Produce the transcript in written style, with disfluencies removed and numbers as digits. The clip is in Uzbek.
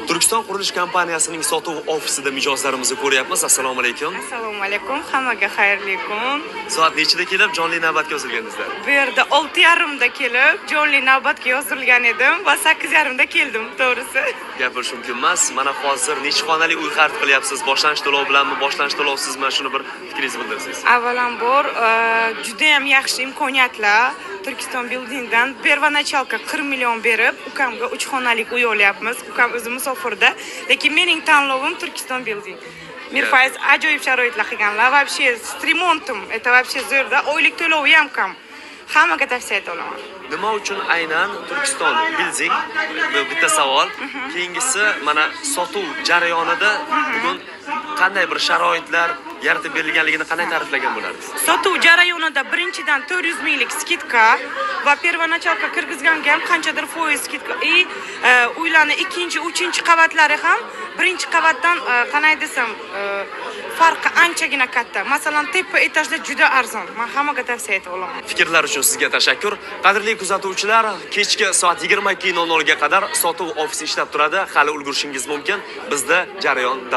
Turkiston qurilish kompaniyasining sotuv ofisida mijozlarimizni ko'ryapmiz. Assalomu alaykum. Assalomu alaykum. Hammaga xayrli kun. Soat nechida kelib jonli navbatga yozilgandingizlar? Bu yerda 6:30da kelib, jonli navbatga yozilgan edim va 8:30da keldim, to'g'risi. Gapirish mumkin emas. Mana hozir necha xonali uy xarid qilyapsiz? Boshlanish to'lovi bilanmi, boshlanish to'lovsizmi? Shuni bir fikringizni bildirsangiz. Avvalambor, juda ham yaxshi imkoniyatlar. Turkiston Buildingdan pervanachalka 40 million berib, ukamga 3 xonalik uy olyapmiz. Ukam o'zi musofirda, lekin mening tanlovim Turkiston Building. Mirfayz ajoyib sharoitlar qilganlar. Вообще с ремонтом, это вообще zo'rda. Oylik to'lovi ham kam. Hammaga tavsiya etaman. Nima uchun aynan Turkiston Building? Bu bitta savol. Keyingisi mana sotuv jarayonida bugun qanday bir sharoitlar yaratib berilganligini qanday ta'riflagan bo'larsiz? Sotuv jarayonida birinchidan 400 minglik skidka va pervanachalka kirgizganga ham qanchadir foiz skidka. Uylarning ikkinchi, uchinchi qavatlari ham birinchi qavatdan qanday desam, farqi anchagina katta. Masalan, tepa etajda juda arzon. Men hammaga tavsiya eta olaman. Fikrlar uchun sizga tashakkur. Qadrli kuzatuvchilar, kechki soat 22:00 ga qadar sotuv ofisi ishlab turadi. Hali ulgurishingiz mumkin. Bizda jarayon